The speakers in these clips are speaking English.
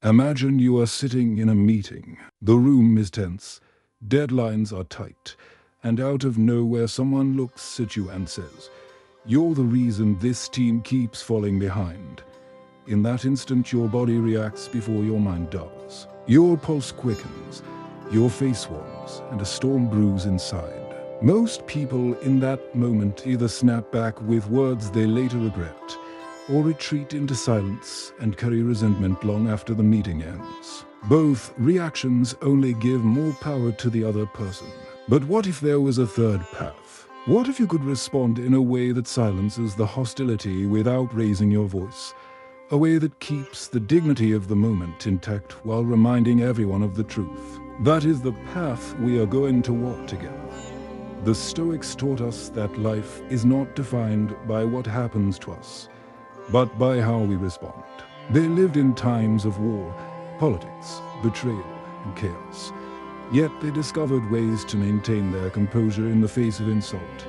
Imagine you are sitting in a meeting. The room is tense, deadlines are tight, and out of nowhere someone looks at you and says, "You're the reason this team keeps falling behind." In that instant, your body reacts before your mind does. Your pulse quickens, your face warms, and a storm brews inside. Most people in that moment either snap back with words they later regret, or retreat into silence and carry resentment long after the meeting ends. Both reactions only give more power to the other person. But what if there was a third path? What if you could respond in a way that silences the hostility without raising your voice? A way that keeps the dignity of the moment intact while reminding everyone of the truth. That is the path we are going to walk together. The Stoics taught us that life is not defined by what happens to us, but by how we respond. They lived in times of war, politics, betrayal, and chaos. Yet they discovered ways to maintain their composure in the face of insult,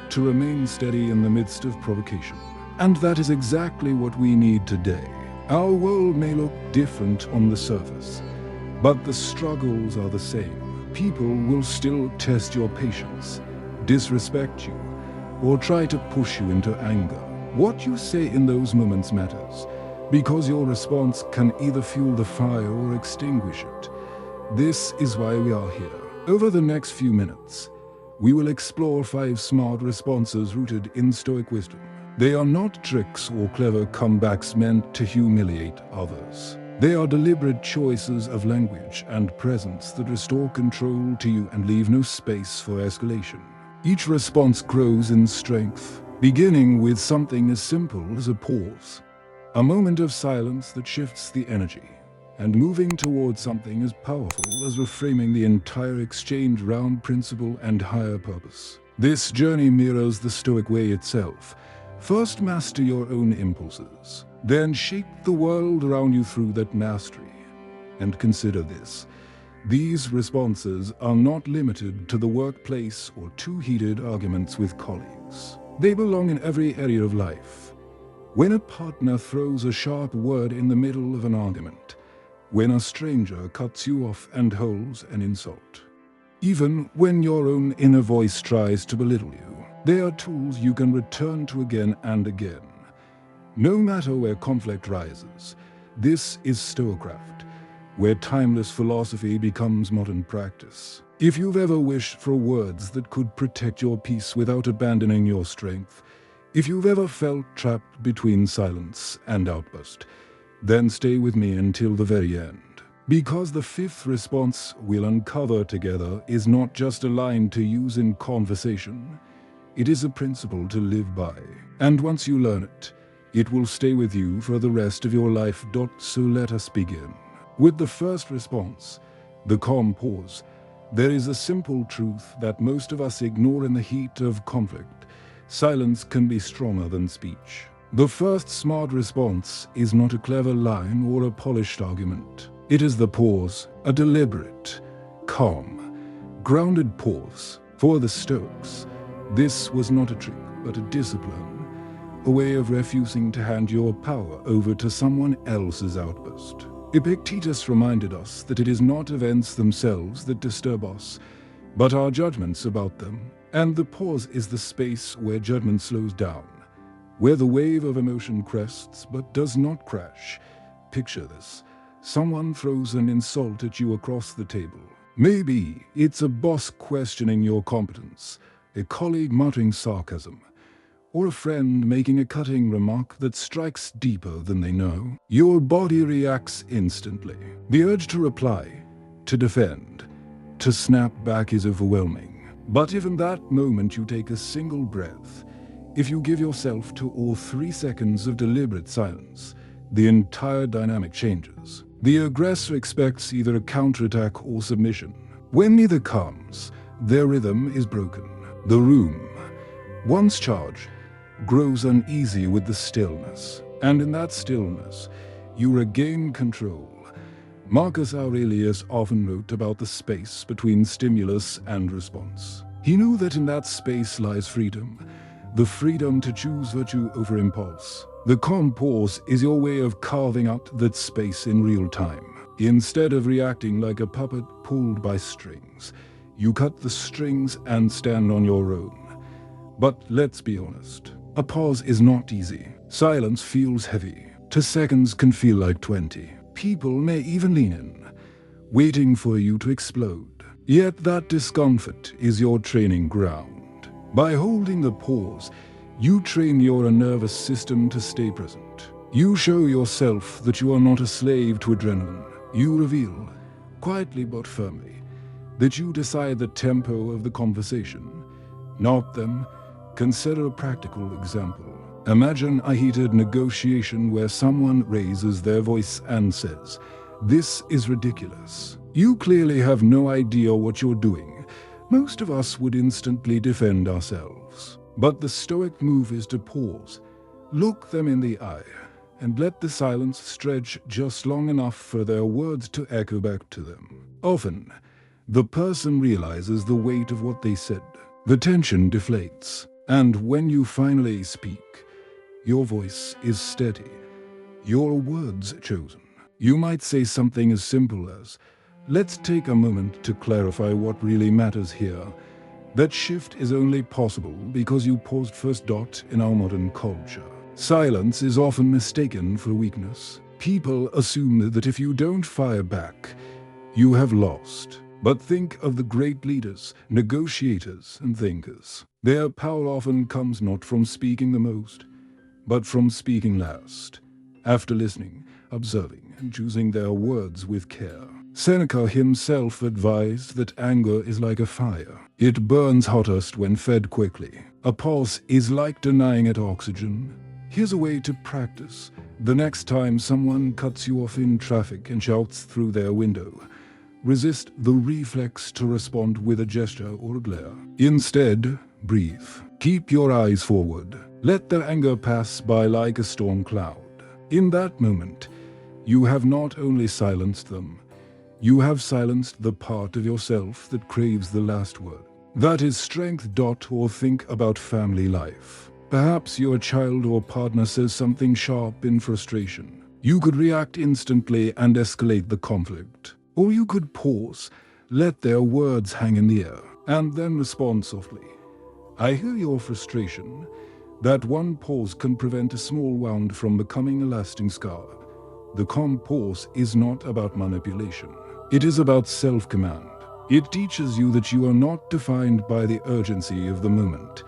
to remain steady in the midst of provocation. And that is exactly what we need today. Our world may look different on the surface, but the struggles are the same. People will still test your patience, disrespect you, or try to push you into anger. What you say in those moments matters, because your response can either fuel the fire or extinguish it. This is why we are here. Over the next few minutes, we will explore 5 smart responses rooted in Stoic wisdom. They are not tricks or clever comebacks meant to humiliate others. They are deliberate choices of language and presence that restore control to you and leave no space for escalation. Each response grows in strength, beginning with something as simple as a pause, a moment of silence that shifts the energy, and moving towards something as powerful as reframing the entire exchange around principle and higher purpose. This journey mirrors the Stoic way itself. First, master your own impulses. Then shape the world around you through that mastery. And consider this. These responses are not limited to the workplace or too heated arguments with colleagues. They belong in every area of life. When a partner throws a sharp word in the middle of an argument, when a stranger cuts you off and hurls an insult, even when your own inner voice tries to belittle you, they are tools you can return to again and again. No matter where conflict rises, this is StoicCraft, where timeless philosophy becomes modern practice. If you've ever wished for words that could protect your peace without abandoning your strength, if you've ever felt trapped between silence and outburst, then stay with me until the very end. Because the 5th response we'll uncover together is not just a line to use in conversation, it is a principle to live by. And once you learn it, it will stay with you for the rest of your life. So let us begin. With the first response, the calm pause, there is a simple truth that most of us ignore in the heat of conflict. Silence can be stronger than speech. The first smart response is not a clever line or a polished argument. It is the pause, a deliberate, calm, grounded pause. For the Stoics, this was not a trick, but a discipline, a way of refusing to hand your power over to someone else's outburst. Epictetus reminded us that it is not events themselves that disturb us, but our judgments about them. And the pause is the space where judgment slows down, where the wave of emotion crests but does not crash. Picture this. Someone throws an insult at you across the table. Maybe it's a boss questioning your competence, a colleague muttering sarcasm, or a friend making a cutting remark that strikes deeper than they know. Your body reacts instantly. The urge to reply, to defend, to snap back is overwhelming. But if in that moment you take a single breath, if you give yourself 2 or 3 seconds of deliberate silence, the entire dynamic changes. The aggressor expects either a counterattack or submission. When neither comes, their rhythm is broken. The room, once charged, grows uneasy with the stillness. And in that stillness, you regain control. Marcus Aurelius often wrote about the space between stimulus and response. He knew that in that space lies freedom, the freedom to choose virtue over impulse, The calm pause is your way of carving out that space in real time. Instead of reacting like a puppet pulled by strings, you cut the strings and stand on your own. But let's be honest, a pause is not easy. Silence feels heavy. 2 seconds can feel like 20. People may even lean in, waiting for you to explode. Yet that discomfort is your training ground. By holding the pause, you train your nervous system to stay present. You show yourself that you are not a slave to adrenaline. You reveal, quietly but firmly, that you decide the tempo of the conversation, not them. Consider a practical example. Imagine a heated negotiation where someone raises their voice and says, "This is ridiculous." You clearly have no idea what you're doing. Most of us would instantly defend ourselves. But the Stoic move is to pause, look them in the eye, and let the silence stretch just long enough for their words to echo back to them. Often, the person realizes the weight of what they said. The tension deflates, and when you finally speak, your voice is steady, your words chosen. You might say something as simple as, "Let's take a moment to clarify what really matters here." That shift is only possible because you paused first. In our modern culture, silence is often mistaken for weakness. People assume that if you don't fire back, you have lost. But think of the great leaders, negotiators, and thinkers. Their power often comes not from speaking the most, but from speaking last, after listening, observing, and choosing their words with care. Seneca himself advised that anger is like a fire. It burns hottest when fed quickly. A pause is like denying it oxygen. Here's a way to practice. The next time someone cuts you off in traffic and shouts through their window, resist the reflex to respond with a gesture or a glare. Instead, breathe. Keep your eyes forward. Let their anger pass by like a storm cloud. In that moment, you have not only silenced them, you have silenced the part of yourself that craves the last word. That is strength. Or think about family life. Perhaps your child or partner says something sharp in frustration. You could react instantly and escalate the conflict. Or you could pause, let their words hang in the air, and then respond softly. "I hear your frustration." That one pause can prevent a small wound from becoming a lasting scar. The calm pause is not about manipulation. It is about self-command. It teaches you that you are not defined by the urgency of the moment,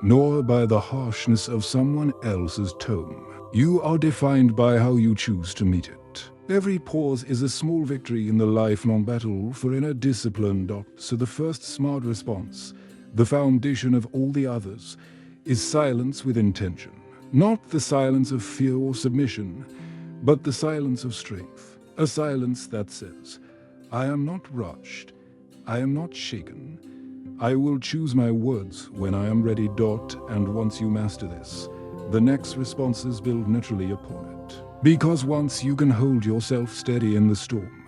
nor by the harshness of someone else's tone. You are defined by how you choose to meet it. Every pause is a small victory in the lifelong battle for inner discipline. So the first smart response, the foundation of all the others, is silence with intention. Not the silence of fear or submission, but the silence of strength. A silence that says, "I am not rushed. I am not shaken. I will choose my words when I am ready." And once you master this, the next responses build naturally upon it. Because once you can hold yourself steady in the storm,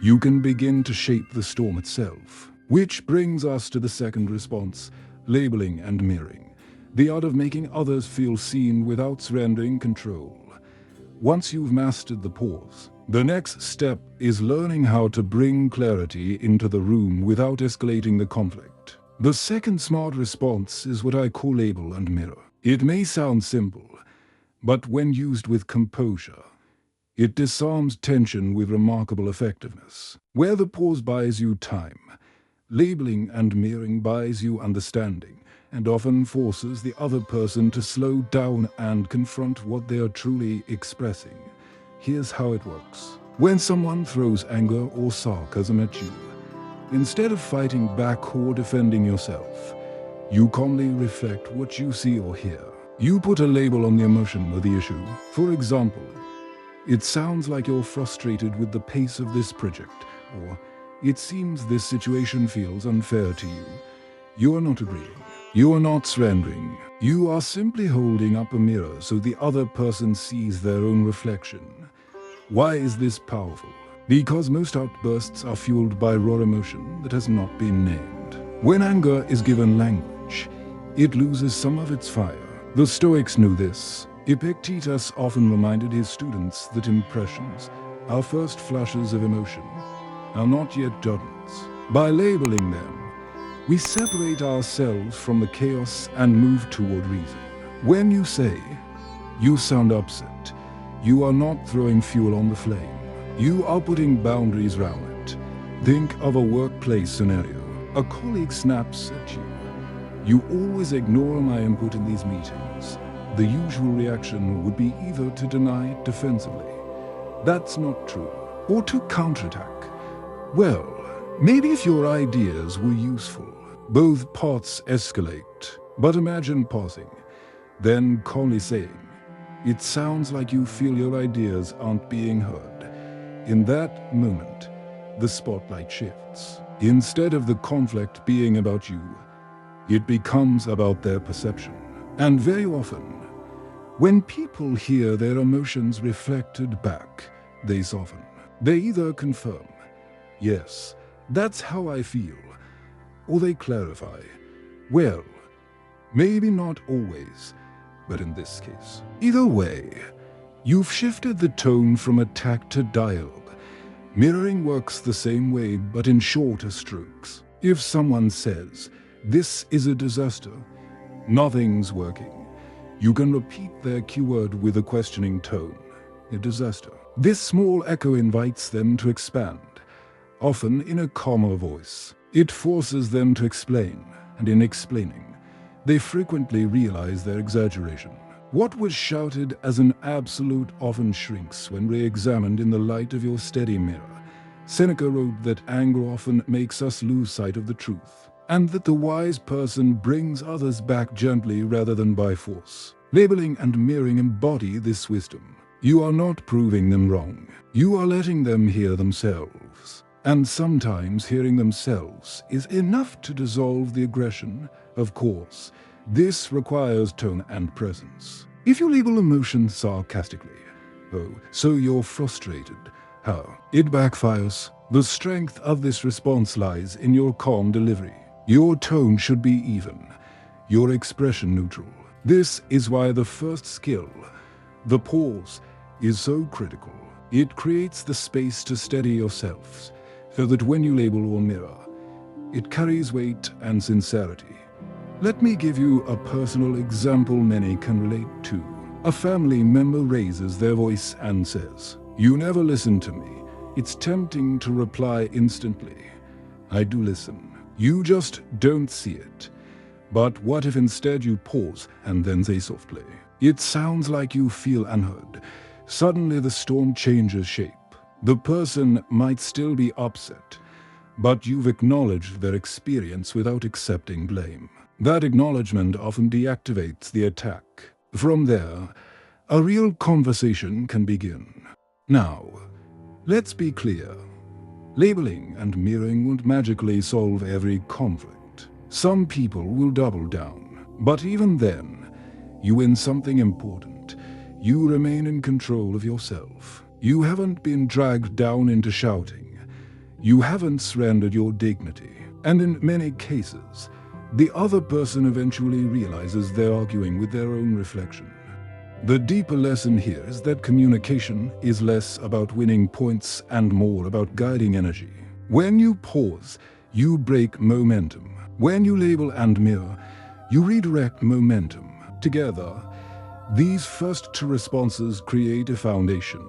you can begin to shape the storm itself. Which brings us to the second response, labeling and mirroring. The art of making others feel seen without surrendering control. Once you've mastered the pause, the next step is learning how to bring clarity into the room without escalating the conflict. The second smart response is what I call label and mirror. It may sound simple, but when used with composure, it disarms tension with remarkable effectiveness. Where the pause buys you time, labeling and mirroring buys you understanding, and often forces the other person to slow down and confront what they are truly expressing. Here's how it works. When someone throws anger or sarcasm at you, instead of fighting back or defending yourself, you calmly reflect what you see or hear. You put a label on the emotion or the issue. For example, "It sounds like you're frustrated with the pace of this project," or "It seems this situation feels unfair to you." You are not agreeing. You are not surrendering. You are simply holding up a mirror so the other person sees their own reflection. Why is this powerful? Because most outbursts are fueled by raw emotion that has not been named. When anger is given language, it loses some of its fire. The Stoics knew this. Epictetus often reminded his students that impressions, our first flashes of emotion, are not yet judgments. By labeling them, we separate ourselves from the chaos and move toward reason. When you say, "You sound upset," you are not throwing fuel on the flame. You are putting boundaries around it. Think of a workplace scenario. A colleague snaps at you. "You always ignore my input in these meetings." The usual reaction would be either to deny it defensively, "That's not true," or to counterattack, "Well, maybe if your ideas were useful." Both paths escalate, but imagine pausing, then calmly saying, "It sounds like you feel your ideas aren't being heard." In that moment, the spotlight shifts. Instead of the conflict being about you, it becomes about their perception. And very often, when people hear their emotions reflected back, they soften. They either confirm, "Yes, that's how I feel," or they clarify, "Well, maybe not always, but in this case." Either way, you've shifted the tone from attack to dialogue. Mirroring works the same way, but in shorter strokes. If someone says, "This is a disaster," "Nothing's working," you can repeat their keyword with a questioning tone, "A disaster." This small echo invites them to expand, often in a calmer voice. It forces them to explain, and in explaining, they frequently realize their exaggeration. What was shouted as an absolute often shrinks when re-examined in the light of your steady mirror. Seneca wrote that anger often makes us lose sight of the truth, and that the wise person brings others back gently rather than by force. Labeling and mirroring embody this wisdom. You are not proving them wrong. You are letting them hear themselves. And sometimes hearing themselves is enough to dissolve the aggression. Of course, this requires tone and presence. If you label emotions sarcastically, "Oh, so you're frustrated," how? It backfires. The strength of this response lies in your calm delivery. Your tone should be even, your expression neutral. This is why the first skill, the pause, is so critical. It creates the space to steady yourselves, so that when you label or mirror, it carries weight and sincerity. Let me give you a personal example many can relate to. A family member raises their voice and says, "You never listen to me." It's tempting to reply instantly, "I do listen. You just don't see it." But what if instead you pause and then say softly, "It sounds like you feel unheard." Suddenly the storm changes shape. The person might still be upset, but you've acknowledged their experience without accepting blame. That acknowledgement often deactivates the attack. From there, a real conversation can begin. Now, let's be clear. Labeling and mirroring won't magically solve every conflict. Some people will double down, but even then, you win something important. You remain in control of yourself. You haven't been dragged down into shouting. You haven't surrendered your dignity. And in many cases, the other person eventually realizes they're arguing with their own reflection. The deeper lesson here is that communication is less about winning points and more about guiding energy. When you pause, you break momentum. When you label and mirror, you redirect momentum. Together, these first two responses create a foundation.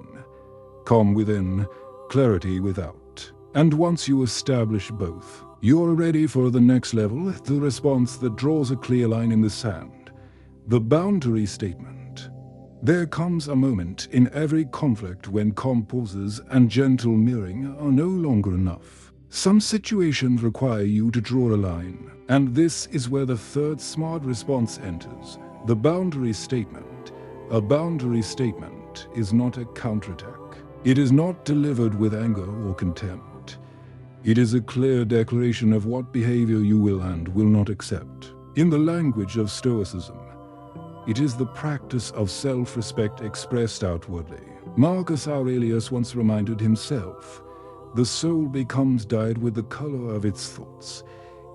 Calm within, clarity without. And once you establish both, you're ready for the next level, the response that draws a clear line in the sand. The boundary statement. There comes a moment in every conflict when calm pauses and gentle mirroring are no longer enough. Some situations require you to draw a line, and this is where the third smart response enters, the boundary statement. A boundary statement is not a counterattack. It is not delivered with anger or contempt. It is a clear declaration of what behavior you will and will not accept. In the language of Stoicism, it is the practice of self-respect expressed outwardly. Marcus Aurelius once reminded himself, "The soul becomes dyed with the color of its thoughts."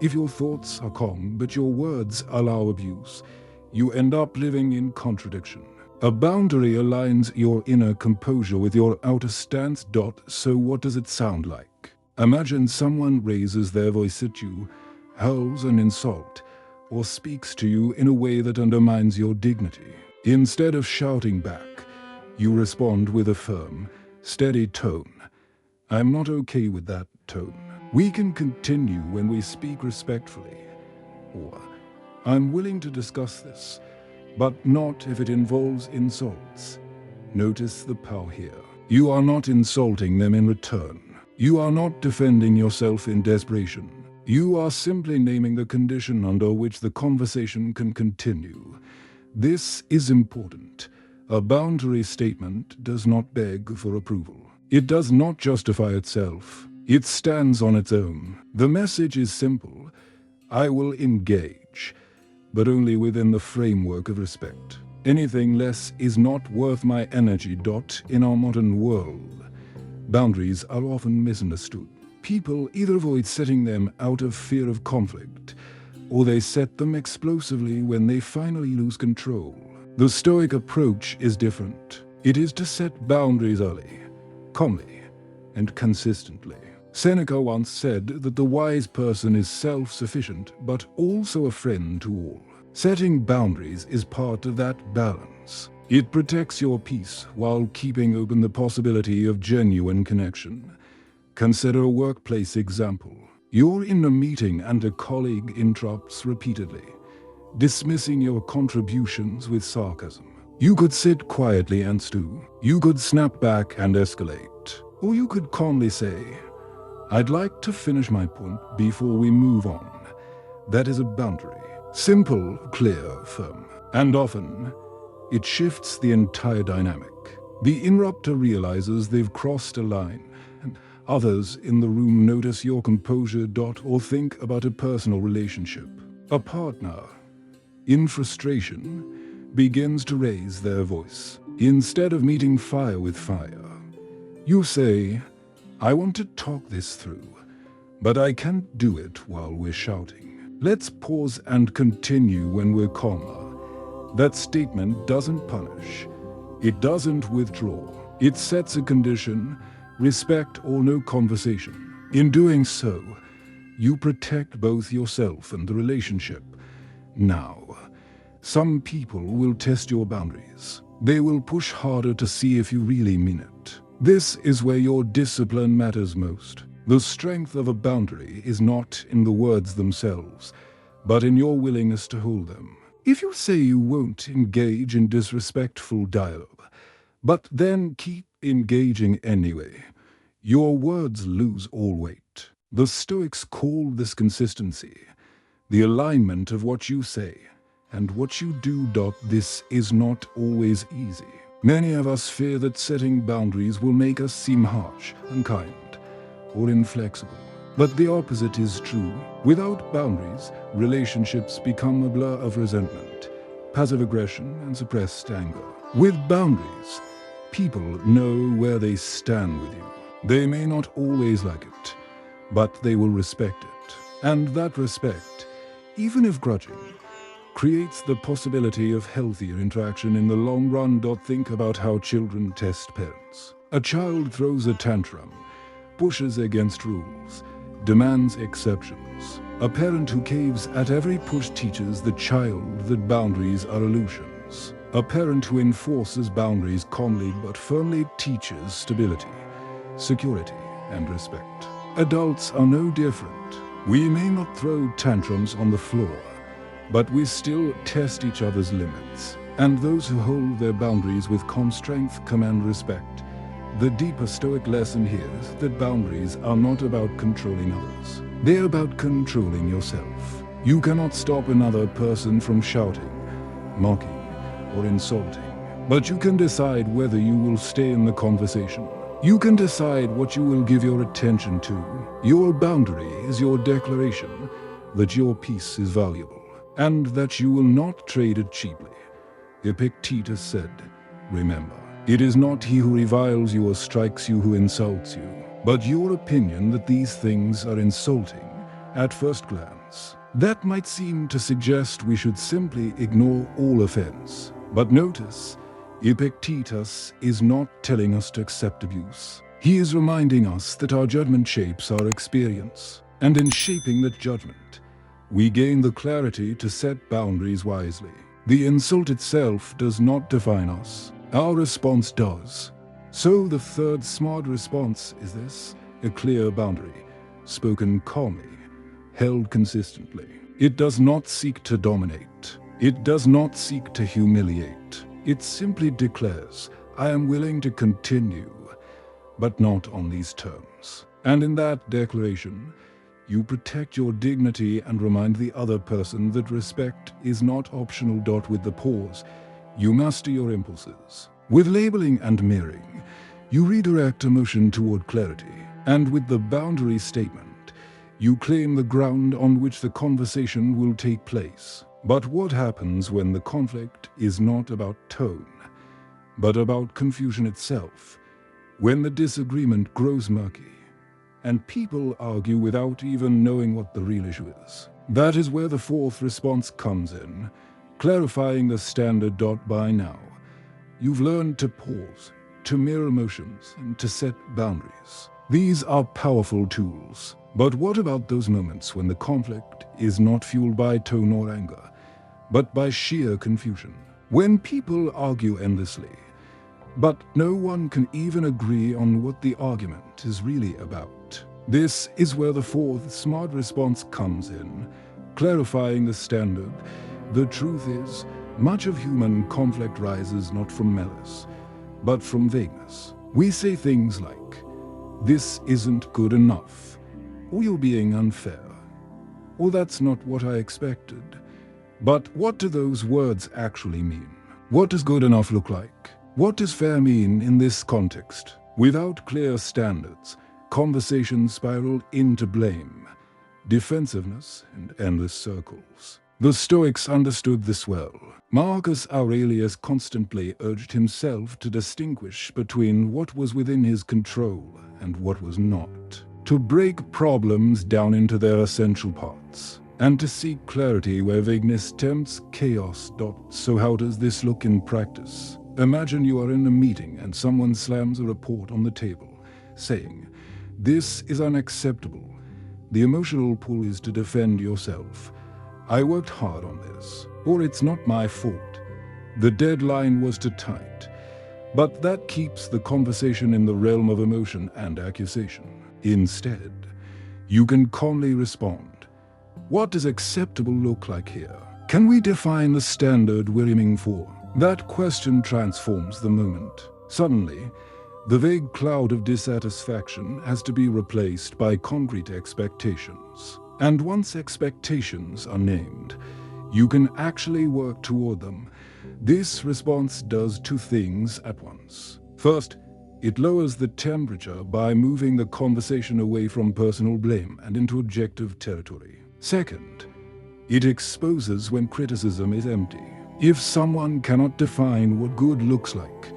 If your thoughts are calm but your words allow abuse, you end up living in contradiction. A boundary aligns your inner composure with your outer stance. So what does it sound like? Imagine someone raises their voice at you, hurls an insult, or speaks to you in a way that undermines your dignity. Instead of shouting back, you respond with a firm, steady tone. I'm not okay with that tone. We can continue when we speak respectfully. Or, I'm willing to discuss this, but not if it involves insults. Notice the power here. You are not insulting them in return. You are not defending yourself in desperation. You are simply naming the condition under which the conversation can continue. This is important. A boundary statement does not beg for approval. It does not justify itself. It stands on its own. The message is simple. I will engage, but only within the framework of respect. Anything less is not worth my energy. In our modern world, boundaries are often misunderstood. People either avoid setting them out of fear of conflict, or they set them explosively when they finally lose control. The Stoic approach is different. It is to set boundaries early, calmly, and consistently. Seneca once said that the wise person is self-sufficient, but also a friend to all. Setting boundaries is part of that balance. It protects your peace while keeping open the possibility of genuine connection. Consider a workplace example. You're in a meeting and a colleague interrupts repeatedly, dismissing your contributions with sarcasm. You could sit quietly and stew. You could snap back and escalate. Or you could calmly say, I'd like to finish my point before we move on. That is a boundary. Simple, clear, firm. And often, it shifts the entire dynamic. The interrupter realizes they've crossed a line, and others in the room notice your composure. Or think about a personal relationship. A partner, in frustration, begins to raise their voice. Instead of meeting fire with fire, you say, I want to talk this through, but I can't do it while we're shouting. Let's pause and continue when we're calmer. That statement doesn't punish. It doesn't withdraw. It sets a condition, respect or no conversation. In doing so, you protect both yourself and the relationship. Now, some people will test your boundaries. They will push harder to see if you really mean it. This is where your discipline matters most. The strength of a boundary is not in the words themselves, but in your willingness to hold them. If you say you won't engage in disrespectful dialogue, but then keep engaging anyway, your words lose all weight. The Stoics call this consistency, the alignment of what you say and what you do. This is not always easy. Many of us fear that setting boundaries will make us seem harsh, unkind, or inflexible. But the opposite is true. Without boundaries, relationships become a blur of resentment, passive aggression, and suppressed anger. With boundaries, people know where they stand with you. They may not always like it, but they will respect it. And that respect, even if grudging, creates the possibility of healthier interaction in the long run. Think about how children test parents. A child throws a tantrum, pushes against rules, demands exceptions. A parent who caves at every push teaches the child that boundaries are illusions. A parent who enforces boundaries calmly but firmly teaches stability, security, and respect. Adults are no different. We may not throw tantrums on the floor, but we still test each other's limits. And those who hold their boundaries with calm strength command respect. The deeper Stoic lesson here is that boundaries are not about controlling others. They're about controlling yourself. You cannot stop another person from shouting, mocking, or insulting. But you can decide whether you will stay in the conversation. You can decide what you will give your attention to. Your boundary is your declaration that your peace is valuable, and that you will not trade it cheaply. Epictetus said, remember, it is not he who reviles you or strikes you who insults you, but your opinion that these things are insulting at first glance. That might seem to suggest we should simply ignore all offense. But notice, Epictetus is not telling us to accept abuse. He is reminding us that our judgment shapes our experience, and in shaping that judgment, we gain the clarity to set boundaries wisely. The insult itself does not define us. Our response does. So the third smart response is this: a clear boundary, spoken calmly, held consistently. It does not seek to dominate. It does not seek to humiliate. It simply declares, I am willing to continue, but not on these terms. And in that declaration, you protect your dignity and remind the other person that respect is not optional. With the pause, you master your impulses. With labeling and mirroring, you redirect emotion toward clarity. And with the boundary statement, you claim the ground on which the conversation will take place. But what happens when the conflict is not about tone, but about confusion itself? When the disagreement grows murky, and people argue without even knowing what the real issue is. That is where the fourth response comes in, clarifying the standard. By now, you've learned to pause, to mirror emotions, and to set boundaries. These are powerful tools. But what about those moments when the conflict is not fueled by tone or anger, but by sheer confusion? When people argue endlessly, but no one can even agree on what the argument is really about. This is where the fourth smart response comes in, clarifying the standard. The truth is, much of human conflict rises not from malice, but from vagueness. We say things like, this isn't good enough, or you're being unfair, or that's not what I expected. But what do those words actually mean? What does good enough look like? What does fair mean in this context? Without clear standards, conversations spiral into blame, defensiveness, and endless circles. The Stoics understood this well. Marcus Aurelius constantly urged himself to distinguish between what was within his control and what was not, to break problems down into their essential parts, and to seek clarity where vagueness tempts chaos. So how does this look in practice? Imagine you are in a meeting and someone slams a report on the table, saying, this is unacceptable. The emotional pull is to defend yourself. I worked hard on this, or it's not my fault. The deadline was too tight. But that keeps the conversation in the realm of emotion and accusation. Instead, you can calmly respond. What does acceptable look like here? Can we define the standard we're aiming for? That question transforms the moment. Suddenly, the vague cloud of dissatisfaction has to be replaced by concrete expectations. And once expectations are named, you can actually work toward them. This response does two things at once. First, it lowers the temperature by moving the conversation away from personal blame and into objective territory. Second, it exposes when criticism is empty. If someone cannot define what good looks like,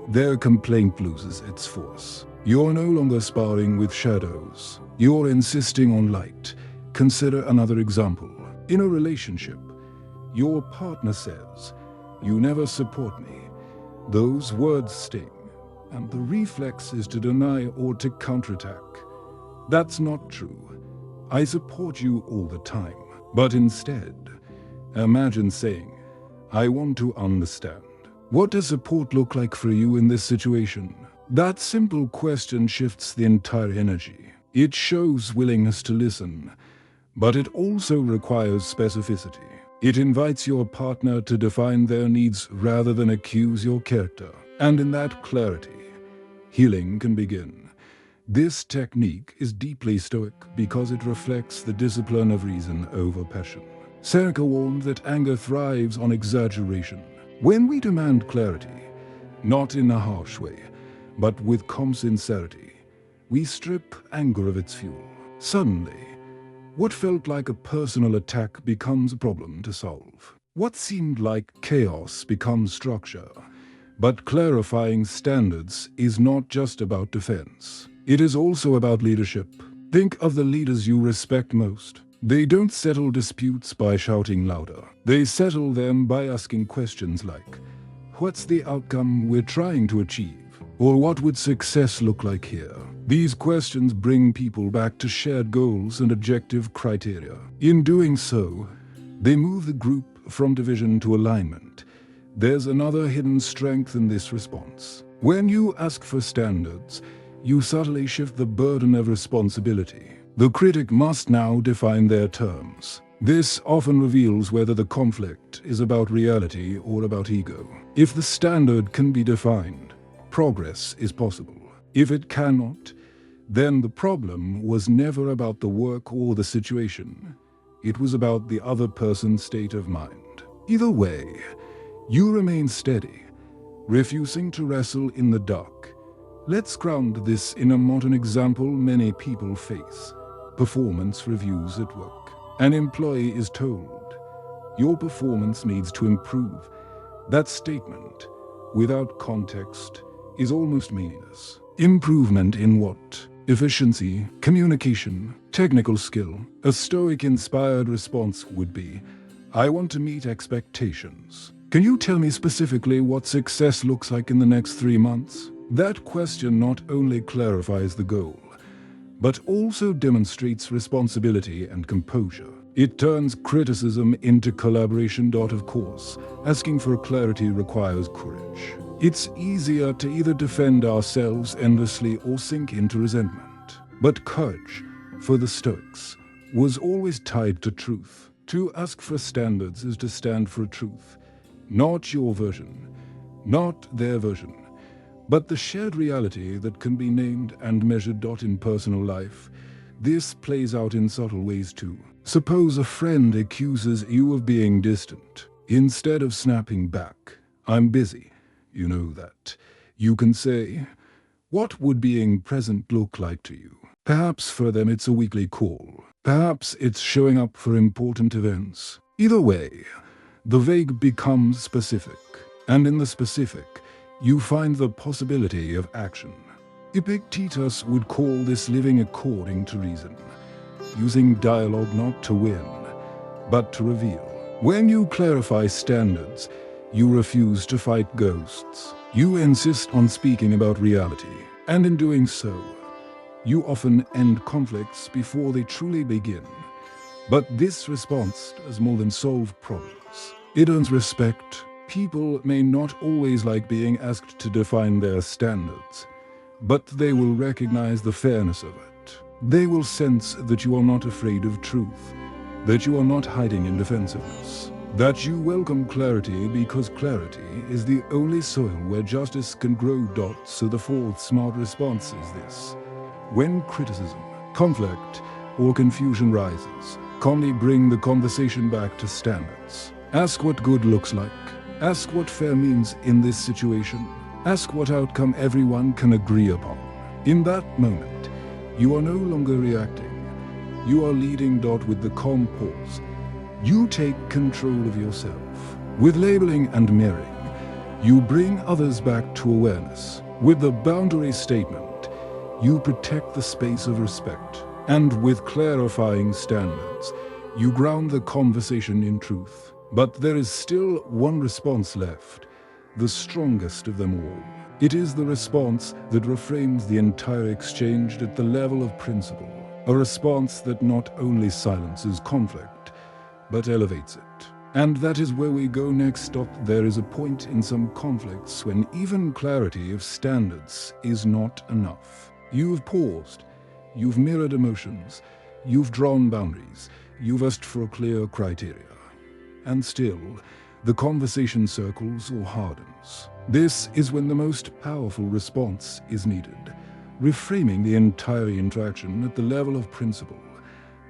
their complaint loses its force. You're no longer sparring with shadows. You're insisting on light. Consider another example. In a relationship, your partner says, you never support me. Those words sting, and the reflex is to deny or to counterattack. That's not true. I support you all the time. But instead, imagine saying, I want to understand. What does support look like for you in this situation? That simple question shifts the entire energy. It shows willingness to listen, but it also requires specificity. It invites your partner to define their needs rather than accuse your character. And in that clarity, healing can begin. This technique is deeply Stoic because it reflects the discipline of reason over passion. Seneca warned that anger thrives on exaggeration. When we demand clarity, not in a harsh way, but with calm sincerity, we strip anger of its fuel. Suddenly, what felt like a personal attack becomes a problem to solve. What seemed like chaos becomes structure. But clarifying standards is not just about defense. It is also about leadership. Think of the leaders you respect most. They don't settle disputes by shouting louder. They settle them by asking questions like, What's the outcome we're trying to achieve? Or what would success look like here? These questions bring people back to shared goals and objective criteria. In doing so, they move the group from division to alignment. There's another hidden strength in this response. When you ask for standards, you subtly shift the burden of responsibility. The critic must now define their terms. This often reveals whether the conflict is about reality or about ego. If the standard can be defined, progress is possible. If it cannot, then the problem was never about the work or the situation. It was about the other person's state of mind. Either way, you remain steady, refusing to wrestle in the dark. Let's ground this in a modern example many people face: performance reviews at work. An employee is told, "Your performance needs to improve." That statement, without context, is almost meaningless. Improvement in what? Efficiency, communication, technical skill. A Stoic-inspired response would be, "I want to meet expectations. Can you tell me specifically what success looks like in the next 3 months?" That question not only clarifies the goal, but also demonstrates responsibility and composure. It turns criticism into collaboration. Of course, asking for clarity requires courage. It's easier to either defend ourselves endlessly or sink into resentment. But courage, for the Stoics, was always tied to truth. To ask for standards is to stand for truth. Not your version, not their version, but the shared reality that can be named and measured. In personal life, this plays out in subtle ways too. Suppose a friend accuses you of being distant. Instead of snapping back, "I'm busy, you know that," you can say, "What would being present look like to you?" Perhaps for them it's a weekly call. Perhaps it's showing up for important events. Either way, the vague becomes specific, and in the specific, you find the possibility of action. Epictetus would call this living according to reason, using dialogue not to win, but to reveal. When you clarify standards, you refuse to fight ghosts. You insist on speaking about reality, and in doing so, you often end conflicts before they truly begin. But this response does more than solve problems. It earns respect. People may not always like being asked to define their standards, but they will recognize the fairness of it. They will sense that you are not afraid of truth, that you are not hiding in defensiveness, that you welcome clarity because clarity is the only soil where justice can grow. So the fourth smart response is this: when criticism, conflict, or confusion rises, calmly bring the conversation back to standards. Ask what good looks like. Ask what fair means in this situation. Ask what outcome everyone can agree upon. In that moment, you are no longer reacting. You are leading. With the calm pause, you take control of yourself. With labeling and mirroring, you bring others back to awareness. With the boundary statement, you protect the space of respect. And with clarifying standards, you ground the conversation in truth. But there is still one response left, the strongest of them all. It is the response that reframes the entire exchange at the level of principle. A response that not only silences conflict, but elevates it. And that is where we go next. There is a point in some conflicts when even clarity of standards is not enough. You've paused, you've mirrored emotions, you've drawn boundaries, you've asked for clear criteria. And still, the conversation circles or hardens. This is when the most powerful response is needed, reframing the entire interaction at the level of principle.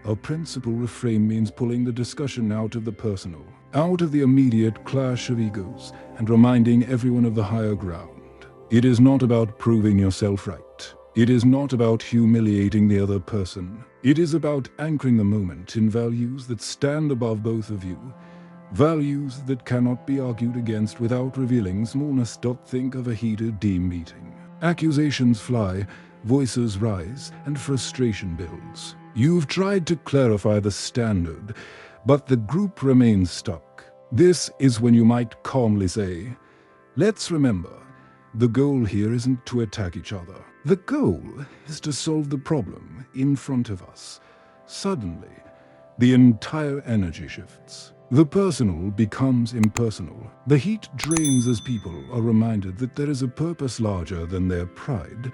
A principle reframe means pulling the discussion out of the personal, out of the immediate clash of egos, and reminding everyone of the higher ground. It is not about proving yourself right. It is not about humiliating the other person. It is about anchoring the moment in values that stand above both of you. Values that cannot be argued against without revealing smallness. Think of a heated team meeting. Accusations fly, voices rise, and frustration builds. You've tried to clarify the standard, but the group remains stuck. This is when you might calmly say, Let's remember, the goal here isn't to attack each other. The goal is to solve the problem in front of us. Suddenly, the entire energy shifts. The personal becomes impersonal. The heat drains as people are reminded that there is a purpose larger than their pride.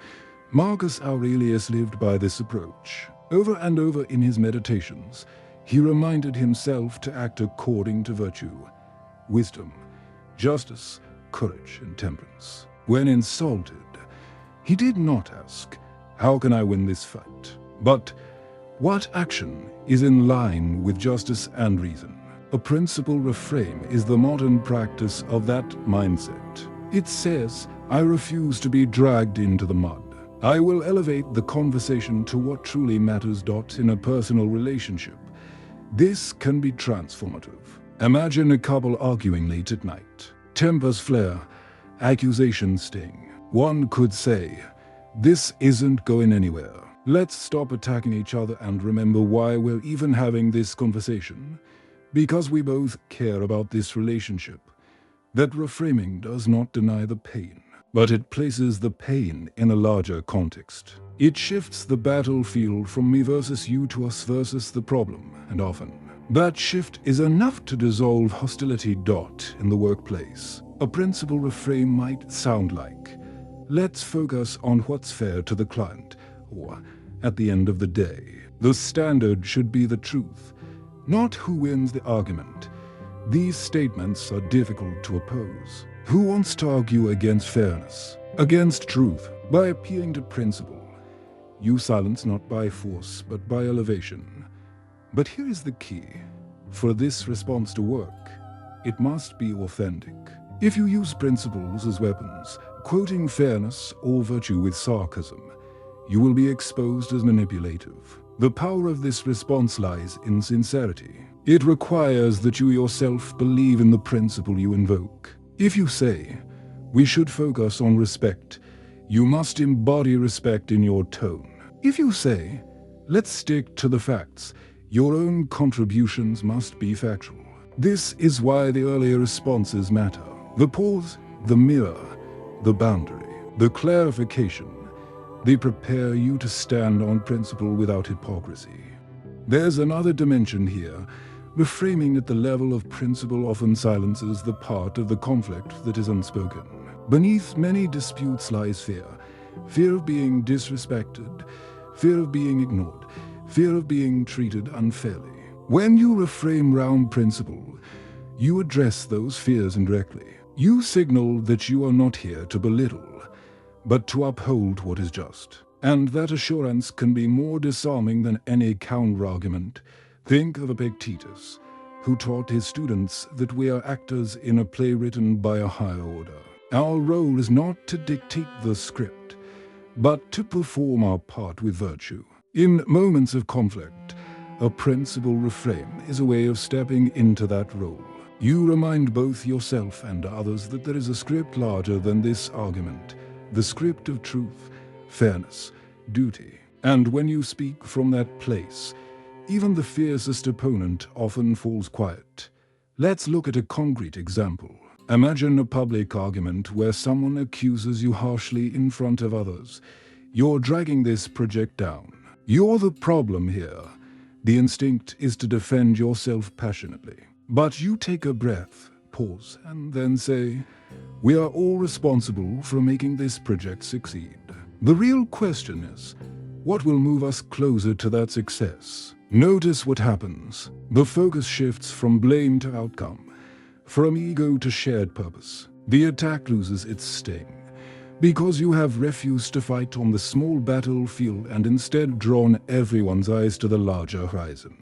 Marcus Aurelius lived by this approach. Over and over in his meditations, he reminded himself to act according to virtue, wisdom, justice, courage, and temperance. When insulted, he did not ask, "How can I win this fight?" but "What action is in line with justice and reason?" A principle reframe is the modern practice of that mindset. It says, "I refuse to be dragged into the mud. I will elevate the conversation to what truly matters. In a personal relationship, this can be transformative. Imagine a couple arguing late at night. Tempers flare, accusations sting. One could say, "This isn't going anywhere. Let's stop attacking each other and remember why we're even having this conversation. Because we both care about this relationship." That reframing does not deny the pain, but it places the pain in a larger context. It shifts the battlefield from me versus you to us versus the problem, and often that shift is enough to dissolve hostility. In the workplace, a principle reframe might sound like, "Let's focus on what's fair to the client," or "At the end of the day, the standard should be the truth, not who wins the argument." These statements are difficult to oppose. Who wants to argue against fairness, against truth, by appealing to principle? You silence not by force, but by elevation. But here is the key. For this response to work, it must be authentic. If you use principles as weapons, quoting fairness or virtue with sarcasm, you will be exposed as manipulative. The power of this response lies in sincerity. It requires that you yourself believe in the principle you invoke. If you say, "We should focus on respect," you must embody respect in your tone. If you say, "Let's stick to the facts," your own contributions must be factual. This is why the earlier responses matter. The pause, the mirror, the boundary, the clarification. They prepare you to stand on principle without hypocrisy. There's another dimension here. Reframing at the level of principle often silences the part of the conflict that is unspoken. Beneath many disputes lies fear. Fear of being disrespected, fear of being ignored, fear of being treated unfairly. When you reframe round principle, you address those fears indirectly. You signal that you are not here to belittle, but to uphold what is just. And that assurance can be more disarming than any counter-argument. Think of Epictetus, who taught his students that we are actors in a play written by a higher order. Our role is not to dictate the script, but to perform our part with virtue. In moments of conflict, a principle reframe is a way of stepping into that role. You remind both yourself and others that there is a script larger than this argument, the script of truth, fairness, duty. And when you speak from that place, even the fiercest opponent often falls quiet. Let's look at a concrete example. Imagine a public argument where someone accuses you harshly in front of others. You're dragging this project down. You're the problem here. The instinct is to defend yourself passionately. But you take a breath, pause, and then say, "We are all responsible for making this project succeed." The real question is, what will move us closer to that success? Notice what happens. The focus shifts from blame to outcome, from ego to shared purpose. The attack loses its sting, because you have refused to fight on the small battlefield and instead drawn everyone's eyes to the larger horizon.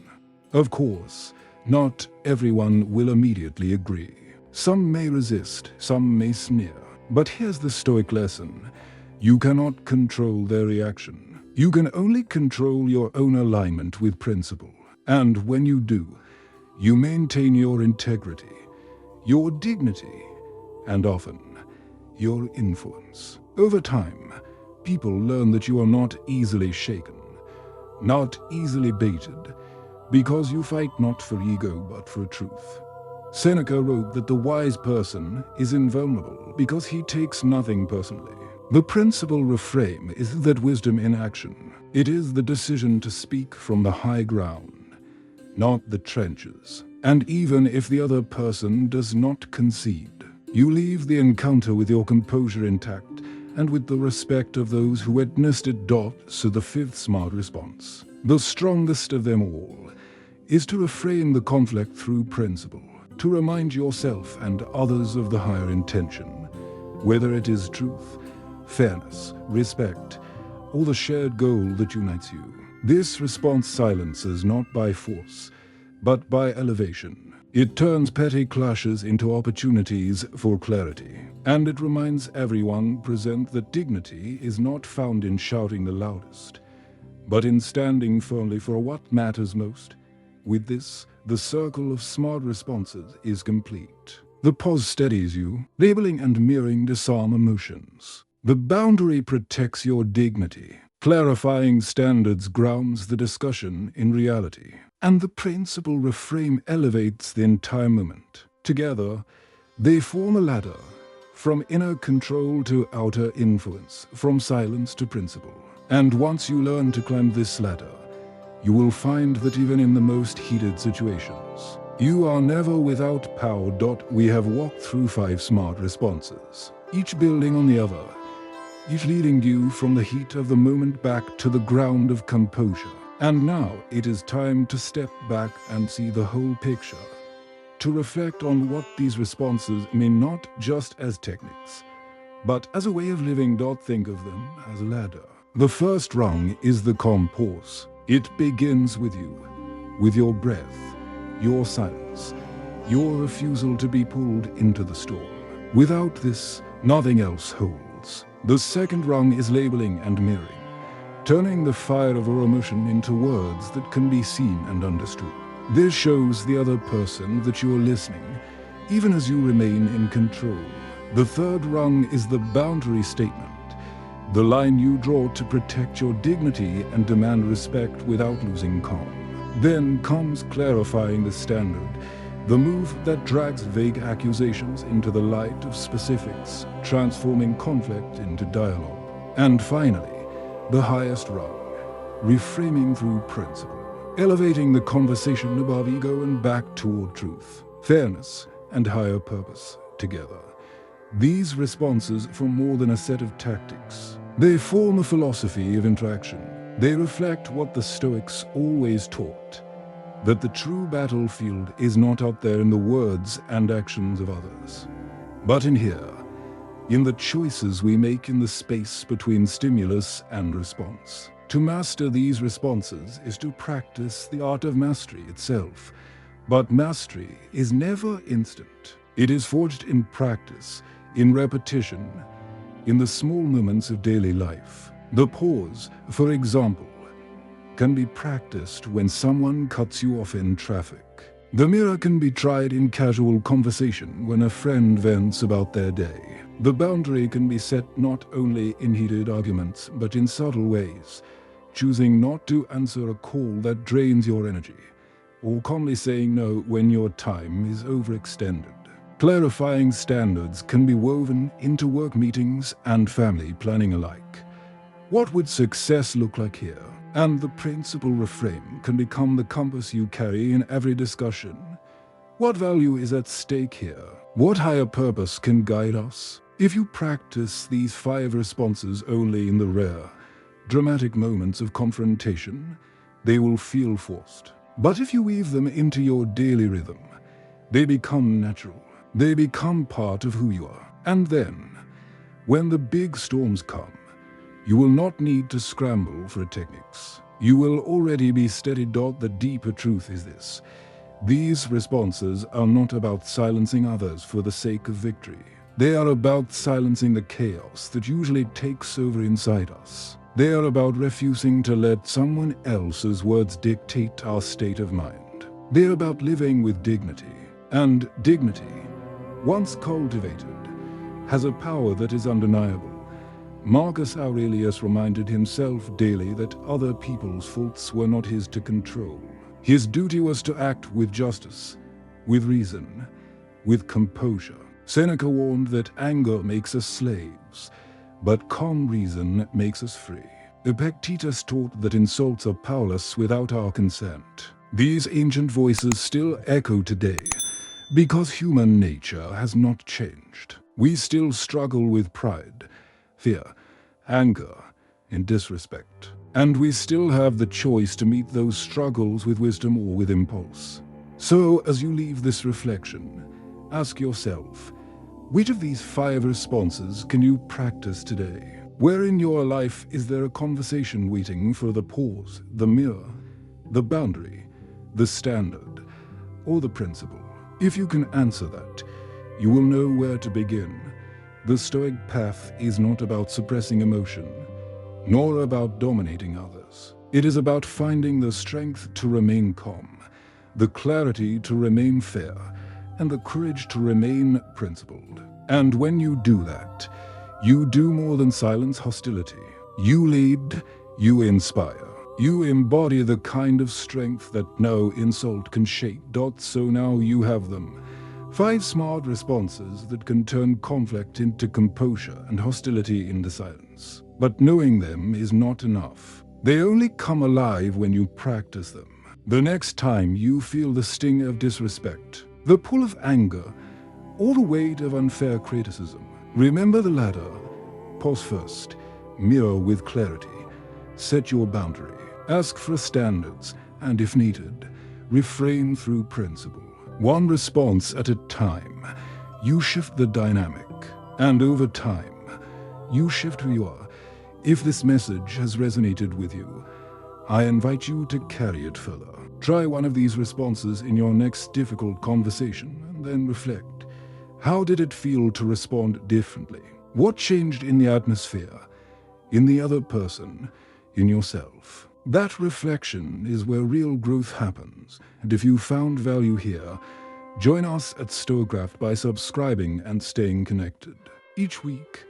Of course, not everyone will immediately agree. Some may resist, some may sneer. But here's the Stoic lesson. You cannot control their reaction. You can only control your own alignment with principle. And when you do, you maintain your integrity, your dignity, and often, your influence. Over time, people learn that you are not easily shaken, not easily baited, because you fight not for ego but for truth. Seneca wrote that the wise person is invulnerable because he takes nothing personally. The principal refrain is that wisdom in action. It is the decision to speak from the high ground, not the trenches. And even if the other person does not concede, you leave the encounter with your composure intact and with the respect of those who witnessed it. So the fifth smart response, the strongest of them all, is to reframe the conflict through principle, to remind yourself and others of the higher intention, whether it is truth, fairness, respect, or the shared goal that unites you. This response silences not by force, but by elevation. It turns petty clashes into opportunities for clarity, and it reminds everyone present that dignity is not found in shouting the loudest, but in standing firmly for what matters most. With this, the circle of smart responses is complete. The pause steadies you, labeling and mirroring disarm emotions. The boundary protects your dignity. Clarifying standards grounds the discussion in reality. And the principal reframe elevates the entire moment. Together, they form a ladder, from inner control to outer influence, from silence to principle. And once you learn to climb this ladder, you will find that even in the most heated situations, you are never without power. We have walked through 5 smart responses, each building on the other, each leading you from the heat of the moment back to the ground of composure. And now it is time to step back and see the whole picture, to reflect on what these responses mean not just as techniques, but as a way of living. Think of them as a ladder. The first rung is the calm pause. It begins with you, with your breath, your silence, your refusal to be pulled into the storm. Without this, nothing else holds. The second rung is labeling and mirroring, turning the fire of our emotion into words that can be seen and understood. This shows the other person that you are listening, even as you remain in control. The third rung is the boundary statement, the line you draw to protect your dignity and demand respect without losing calm. Then comes clarifying the standard, the move that drags vague accusations into the light of specifics, transforming conflict into dialogue. And finally, the highest rung, reframing through principle, elevating the conversation above ego and back toward truth, fairness, and higher purpose together. These responses form more than a set of tactics. They form a philosophy of interaction. They reflect what the Stoics always taught, that the true battlefield is not out there in the words and actions of others, but in here, in the choices we make in the space between stimulus and response. To master these responses is to practice the art of mastery itself. But mastery is never instant. It is forged in practice, in repetition, in the small moments of daily life. The pause, for example, can be practiced when someone cuts you off in traffic. The mirror can be tried in casual conversation when a friend vents about their day. The boundary can be set not only in heated arguments, but in subtle ways, choosing not to answer a call that drains your energy, or calmly saying no when your time is overextended. Clarifying standards can be woven into work meetings and family planning alike. What would success look like here? And the principal reframe can become the compass you carry in every discussion. What value is at stake here? What higher purpose can guide us? If you practice these 5 responses only in the rare, dramatic moments of confrontation, they will feel forced. But if you weave them into your daily rhythm, they become natural. They become part of who you are. And then, when the big storms come, you will not need to scramble for techniques. You will already be steady. The deeper truth is this: these responses are not about silencing others for the sake of victory. They are about silencing the chaos that usually takes over inside us. They are about refusing to let someone else's words dictate our state of mind. They are about living with dignity. And dignity, once cultivated, has a power that is undeniable. Marcus Aurelius reminded himself daily that other people's faults were not his to control. His duty was to act with justice, with reason, with composure. Seneca warned that anger makes us slaves, but calm reason makes us free. Epictetus taught that insults are powerless without our consent. These ancient voices still echo today, because human nature has not changed. We still struggle with pride, fear, anger, and disrespect. And we still have the choice to meet those struggles with wisdom or with impulse. So, as you leave this reflection, ask yourself, which of these 5 responses can you practice today? Where in your life is there a conversation waiting for the pause, the mirror, the boundary, the standard, or the principle? If you can answer that, you will know where to begin. The Stoic path is not about suppressing emotion, nor about dominating others. It is about finding the strength to remain calm, the clarity to remain fair, and the courage to remain principled. And when you do that, you do more than silence hostility. You lead, you inspire. You embody the kind of strength that no insult can shake. So now you have them. 5 smart responses that can turn conflict into composure and hostility into silence. But knowing them is not enough. They only come alive when you practice them. The next time you feel the sting of disrespect, the pull of anger, or the weight of unfair criticism, remember the ladder. Pause first, mirror with clarity, set your boundary, ask for standards, and if needed, refrain through principle. One response at a time, you shift the dynamic, and over time, you shift who you are. If this message has resonated with you, I invite you to carry it further. Try one of these responses in your next difficult conversation, and then reflect. How did it feel to respond differently? What changed in the atmosphere, in the other person, in yourself? That reflection is where real growth happens. And if you found value here, join us at StoicCraft by subscribing and staying connected. Each week,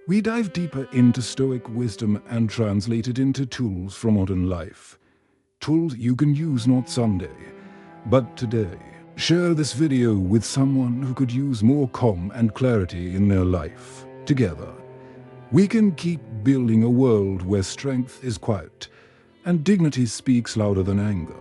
we dive deeper into Stoic wisdom and translate it into tools from modern life. Tools you can use not someday, but today. Share this video with someone who could use more calm and clarity in their life. Together, we can keep building a world where strength is quiet and dignity speaks louder than anger.